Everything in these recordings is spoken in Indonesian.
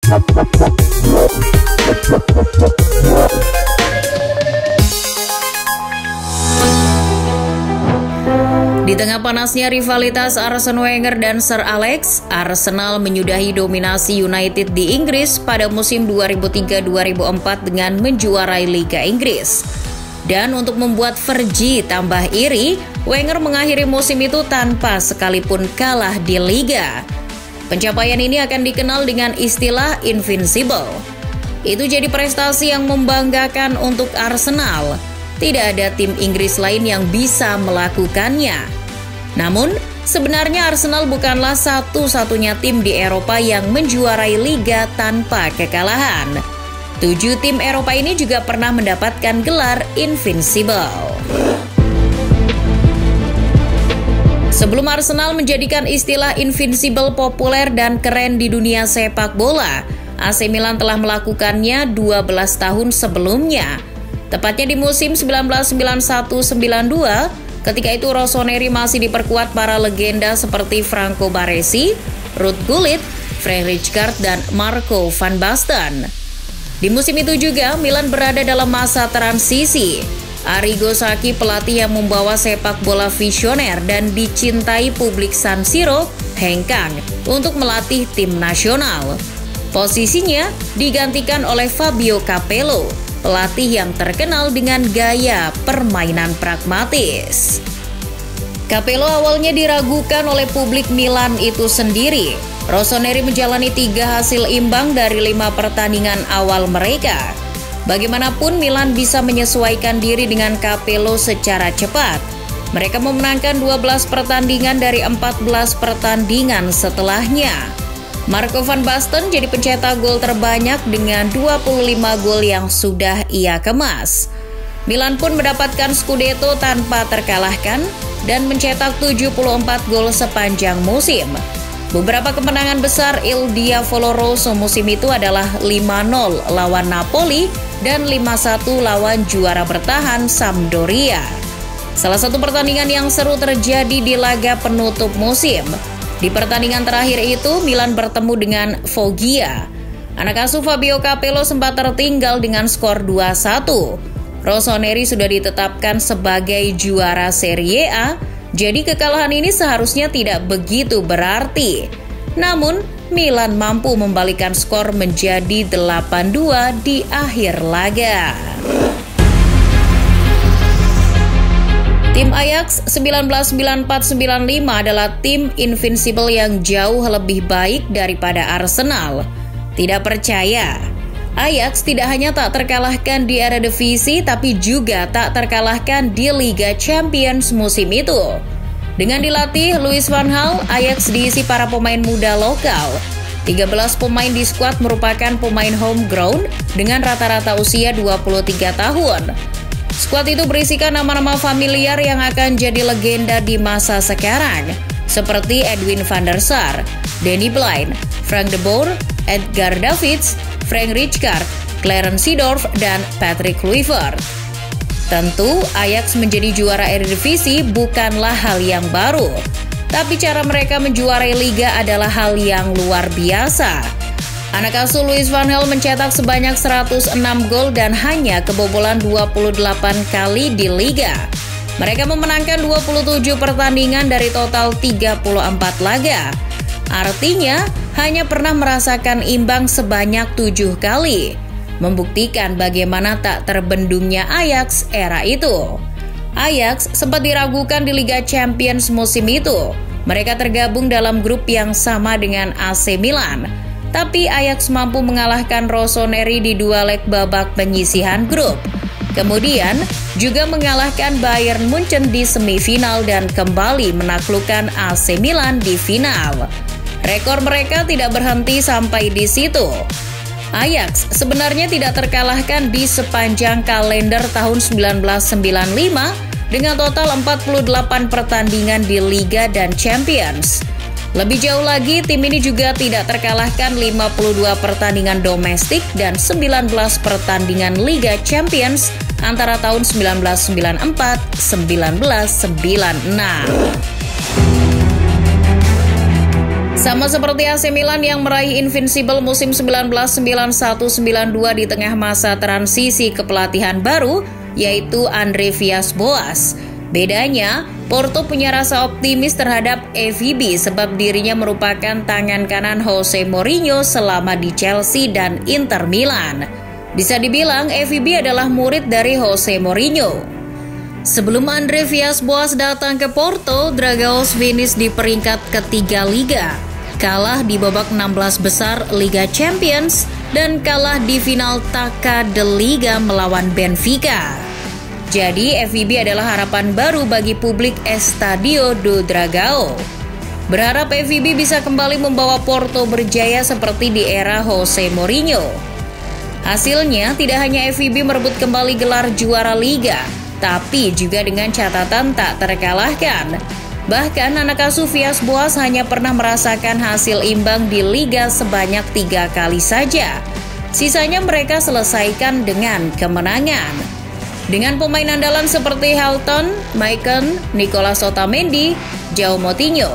Di tengah panasnya rivalitas Arsene Wenger dan Sir Alex, Arsenal menyudahi dominasi United di Inggris pada musim 2003-2004 dengan menjuarai Liga Inggris. Dan untuk membuat Fergie tambah iri, Wenger mengakhiri musim itu tanpa sekalipun kalah di Liga. Pencapaian ini akan dikenal dengan istilah Invincible. Itu jadi prestasi yang membanggakan untuk Arsenal. Tidak ada tim Inggris lain yang bisa melakukannya. Namun, sebenarnya Arsenal bukanlah satu-satunya tim di Eropa yang menjuarai liga tanpa kekalahan. 7 tim Eropa ini juga pernah mendapatkan gelar Invincible. Sebelum Arsenal menjadikan istilah Invincible populer dan keren di dunia sepak bola, AC Milan telah melakukannya 12 tahun sebelumnya. Tepatnya di musim 1991-92, ketika itu Rossoneri masih diperkuat para legenda seperti Franco Baresi, Ruud Gullit, Frank Rijkaard, dan Marco van Basten. Di musim itu juga Milan berada dalam masa transisi. Arrigo Sacchi, pelatih yang membawa sepak bola visioner dan dicintai publik San Siro, hengkang untuk melatih tim nasional. Posisinya digantikan oleh Fabio Capello, pelatih yang terkenal dengan gaya permainan pragmatis. Capello awalnya diragukan oleh publik Milan itu sendiri. Rossoneri menjalani 3 hasil imbang dari 5 pertandingan awal mereka. Bagaimanapun Milan bisa menyesuaikan diri dengan Capello secara cepat. Mereka memenangkan 12 pertandingan dari 14 pertandingan setelahnya. Marco van Basten jadi pencetak gol terbanyak dengan 25 gol yang sudah ia kemas. Milan pun mendapatkan Scudetto tanpa terkalahkan dan mencetak 74 gol sepanjang musim. Beberapa kemenangan besar Il Diavolo Rosso musim itu adalah 5-0 lawan Napoli dan 5-1 lawan juara bertahan Sampdoria. Salah satu pertandingan yang seru terjadi di laga penutup musim. Di pertandingan terakhir itu, Milan bertemu dengan Foggia. Anak asuh Fabio Capello sempat tertinggal dengan skor 2-1. Rossoneri sudah ditetapkan sebagai juara Serie A, jadi kekalahan ini seharusnya tidak begitu berarti. Namun, Milan mampu membalikan skor menjadi 8-2 di akhir laga. Tim Ajax 1994-95 adalah tim Invincible yang jauh lebih baik daripada Arsenal. Tidak percaya? Ajax tidak hanya tak terkalahkan di Eredivisie, tapi juga tak terkalahkan di Liga Champions musim itu. Dengan dilatih Louis van Gaal, Ajax diisi para pemain muda lokal. 13 pemain di skuad merupakan pemain homegrown dengan rata-rata usia 23 tahun. Skuad itu berisikan nama-nama familiar yang akan jadi legenda di masa sekarang, seperti Edwin van der Sar, Danny Blind, Frank de Boer, Edgar Davids, Frank Rijkaard, Clarence Seedorf, dan Patrick Kluivert. Tentu, Ajax menjadi juara Eredivisie bukanlah hal yang baru, tapi cara mereka menjuarai liga adalah hal yang luar biasa. Anak asuh Louis van Gaal mencetak sebanyak 106 gol dan hanya kebobolan 28 kali di liga. Mereka memenangkan 27 pertandingan dari total 34 laga. Artinya, hanya pernah merasakan imbang sebanyak 7 kali. Membuktikan bagaimana tak terbendungnya Ajax era itu. Ajax sempat diragukan di Liga Champions musim itu. Mereka tergabung dalam grup yang sama dengan AC Milan. Tapi Ajax mampu mengalahkan Rossoneri di 2 leg babak penyisihan grup. Kemudian juga mengalahkan Bayern Munchen di semifinal dan kembali menaklukkan AC Milan di final. Rekor mereka tidak berhenti sampai di situ. Ajax sebenarnya tidak terkalahkan di sepanjang kalender tahun 1995 dengan total 48 pertandingan di Liga dan Champions. Lebih jauh lagi, tim ini juga tidak terkalahkan 52 pertandingan domestik dan 19 pertandingan Liga Champions antara tahun 1994-1996. Sama seperti AC Milan yang meraih Invincible musim 1991-92 di tengah masa transisi kepelatihan baru, yaitu Andre Villas-Boas. Bedanya, Porto punya rasa optimis terhadap FIB sebab dirinya merupakan tangan kanan Jose Mourinho selama di Chelsea dan Inter Milan. Bisa dibilang FIB adalah murid dari Jose Mourinho. Sebelum Andre Villas-Boas datang ke Porto, Dragões finish di peringkat ketiga Liga, kalah di babak 16 besar Liga Champions, dan kalah di final Taça de Liga melawan Benfica. Jadi FIB adalah harapan baru bagi publik Estádio do Dragão. Berharap FIB bisa kembali membawa Porto berjaya seperti di era Jose Mourinho. Hasilnya tidak hanya FIB merebut kembali gelar juara Liga, tapi juga dengan catatan tak terkalahkan. Bahkan anak asuh Villas-Boas hanya pernah merasakan hasil imbang di Liga sebanyak 3 kali saja. Sisanya mereka selesaikan dengan kemenangan. Dengan pemain andalan seperti Helton, Maicon, Nicolas Otamendi, João Moutinho,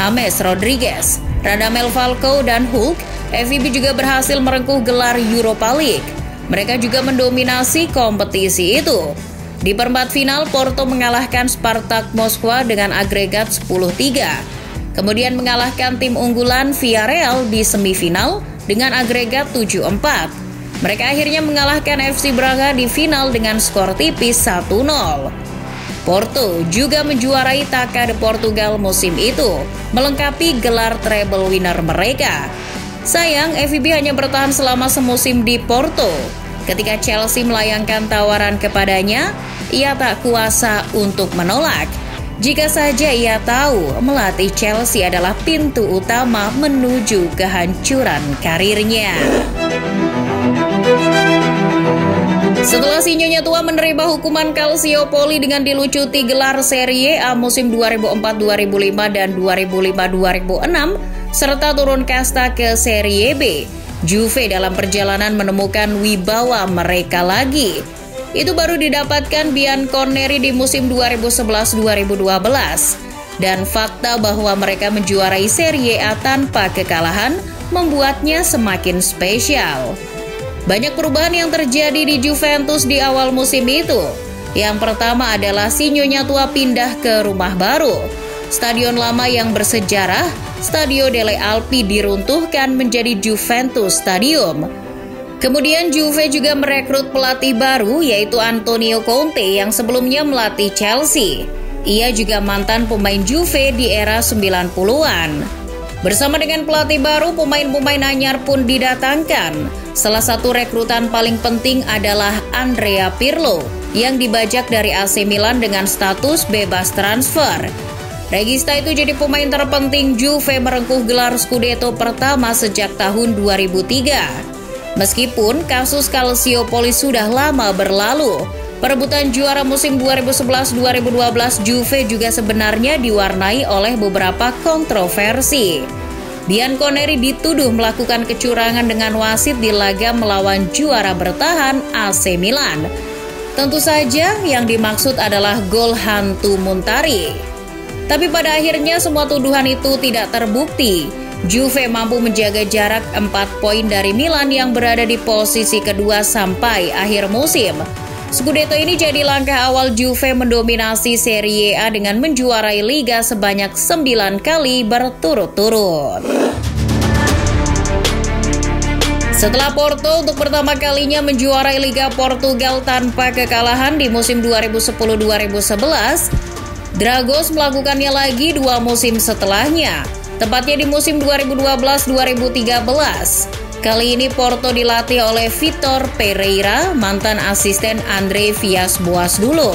James Rodriguez, Radamel Falcao, dan Hulk, FIB juga berhasil merengkuh gelar Europa League. Mereka juga mendominasi kompetisi itu. Di perempat final, Porto mengalahkan Spartak Moskwa dengan agregat 10-3. Kemudian mengalahkan tim unggulan Villarreal di semifinal dengan agregat 7-4. Mereka akhirnya mengalahkan FC Braga di final dengan skor tipis 1-0. Porto juga menjuarai Taça de Portugal musim itu, melengkapi gelar treble winner mereka. Sayang, FIB hanya bertahan selama semusim di Porto. Ketika Chelsea melayangkan tawaran kepadanya, ia tak kuasa untuk menolak. Jika saja ia tahu melatih Chelsea adalah pintu utama menuju kehancuran karirnya. Setelah si Nyonya Tua menerima hukuman Calciopoli dengan dilucuti gelar Serie A musim 2004-2005 dan 2005-2006, serta turun kasta ke Serie B, Juve dalam perjalanan menemukan wibawa mereka lagi. Itu baru didapatkan Bianconeri di musim 2011-2012. Dan fakta bahwa mereka menjuarai Serie A tanpa kekalahan membuatnya semakin spesial. Banyak perubahan yang terjadi di Juventus di awal musim itu. Yang pertama adalah si Nyonya Tua pindah ke rumah baru. Stadion lama yang bersejarah, Stadio delle Alpi, diruntuhkan menjadi Juventus Stadium. Kemudian Juve juga merekrut pelatih baru, yaitu Antonio Conte yang sebelumnya melatih Chelsea. Ia juga mantan pemain Juve di era 90-an. Bersama dengan pelatih baru, pemain-pemain anyar pun didatangkan. Salah satu rekrutan paling penting adalah Andrea Pirlo, yang dibajak dari AC Milan dengan status bebas transfer. Regista itu jadi pemain terpenting Juve merengkuh gelar Scudetto pertama sejak tahun 2003. Meskipun kasus Calciopoli sudah lama berlalu, perebutan juara musim 2011-2012 Juve juga sebenarnya diwarnai oleh beberapa kontroversi. Bianconeri dituduh melakukan kecurangan dengan wasit di laga melawan juara bertahan AC Milan. Tentu saja yang dimaksud adalah gol hantu Montari. Tapi pada akhirnya semua tuduhan itu tidak terbukti. Juve mampu menjaga jarak 4 poin dari Milan yang berada di posisi kedua sampai akhir musim. Scudetto ini jadi langkah awal Juve mendominasi Serie A dengan menjuarai Liga sebanyak 9 kali berturut-turut. Setelah Porto untuk pertama kalinya menjuarai Liga Portugal tanpa kekalahan di musim 2010-2011, Dragões melakukannya lagi 2 musim setelahnya, tepatnya di musim 2012-2013. Kali ini Porto dilatih oleh Vitor Pereira, mantan asisten Andre Villas-Boas dulu.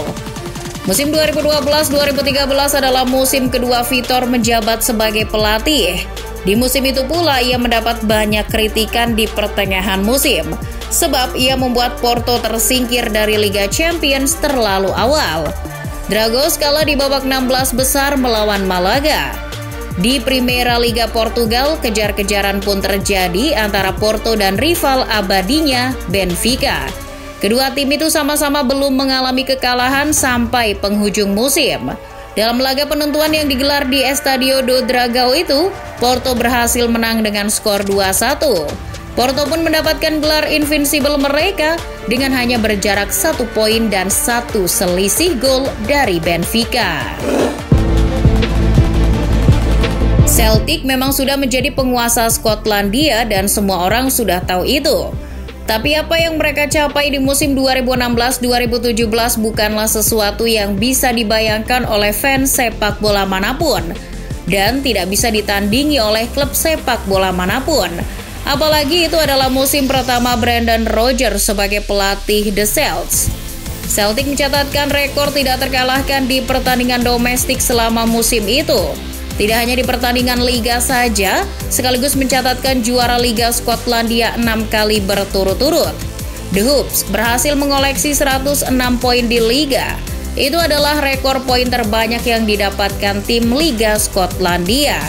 Musim 2012-2013 adalah musim kedua Vitor menjabat sebagai pelatih. Di musim itu pula ia mendapat banyak kritikan di pertengahan musim, sebab ia membuat Porto tersingkir dari Liga Champions terlalu awal. Dragões kalah di babak 16 besar melawan Malaga. Di Primeira Liga Portugal, kejar-kejaran pun terjadi antara Porto dan rival abadinya, Benfica. Kedua tim itu sama-sama belum mengalami kekalahan sampai penghujung musim. Dalam laga penentuan yang digelar di Estadio do Dragão itu, Porto berhasil menang dengan skor 2-1. Porto pun mendapatkan gelar invincible mereka dengan hanya berjarak 1 poin dan 1 selisih gol dari Benfica. Celtic memang sudah menjadi penguasa Skotlandia dan semua orang sudah tahu itu. Tapi apa yang mereka capai di musim 2016-2017 bukanlah sesuatu yang bisa dibayangkan oleh fans sepak bola manapun dan tidak bisa ditandingi oleh klub sepak bola manapun. Apalagi itu adalah musim pertama Brendan Rodgers sebagai pelatih The Celts. Celtic mencatatkan rekor tidak terkalahkan di pertandingan domestik selama musim itu. Tidak hanya di pertandingan Liga saja, sekaligus mencatatkan juara Liga Skotlandia 6 kali berturut-turut. The Hoops berhasil mengoleksi 106 poin di Liga. Itu adalah rekor poin terbanyak yang didapatkan tim Liga Skotlandia.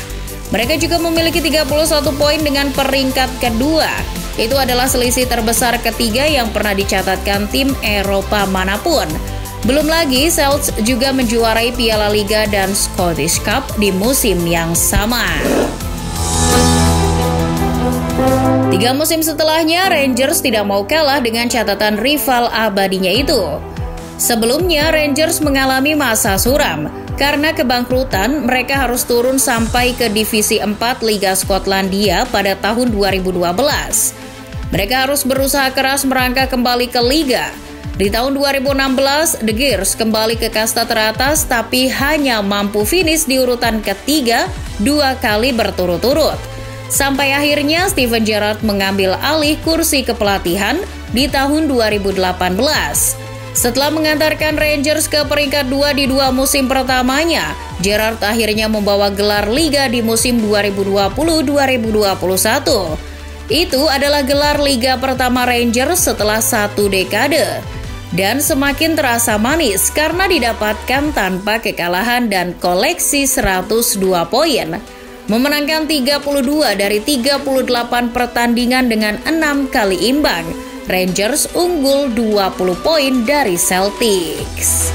Mereka juga memiliki 31 poin dengan peringkat kedua. Itu adalah selisih terbesar ketiga yang pernah dicatatkan tim Eropa manapun. Belum lagi, Celts juga menjuarai Piala Liga dan Scottish Cup di musim yang sama. 3 musim setelahnya, Rangers tidak mau kalah dengan catatan rival abadinya itu. Sebelumnya, Rangers mengalami masa suram. Karena kebangkrutan, mereka harus turun sampai ke Divisi 4 Liga Skotlandia pada tahun 2012. Mereka harus berusaha keras merangkak kembali ke Liga. Di tahun 2016, The Gears kembali ke kasta teratas tapi hanya mampu finish di urutan ketiga 2 kali berturut-turut. Sampai akhirnya Steven Gerrard mengambil alih kursi kepelatihan di tahun 2018. Setelah mengantarkan Rangers ke peringkat 2 di 2 musim pertamanya, Gerrard akhirnya membawa gelar Liga di musim 2020-2021. Itu adalah gelar Liga pertama Rangers setelah 1 dekade. Dan semakin terasa manis karena didapatkan tanpa kekalahan dan koleksi 102 poin. Memenangkan 32 dari 38 pertandingan dengan 6 kali imbang. Rangers unggul 20 poin dari Celtics.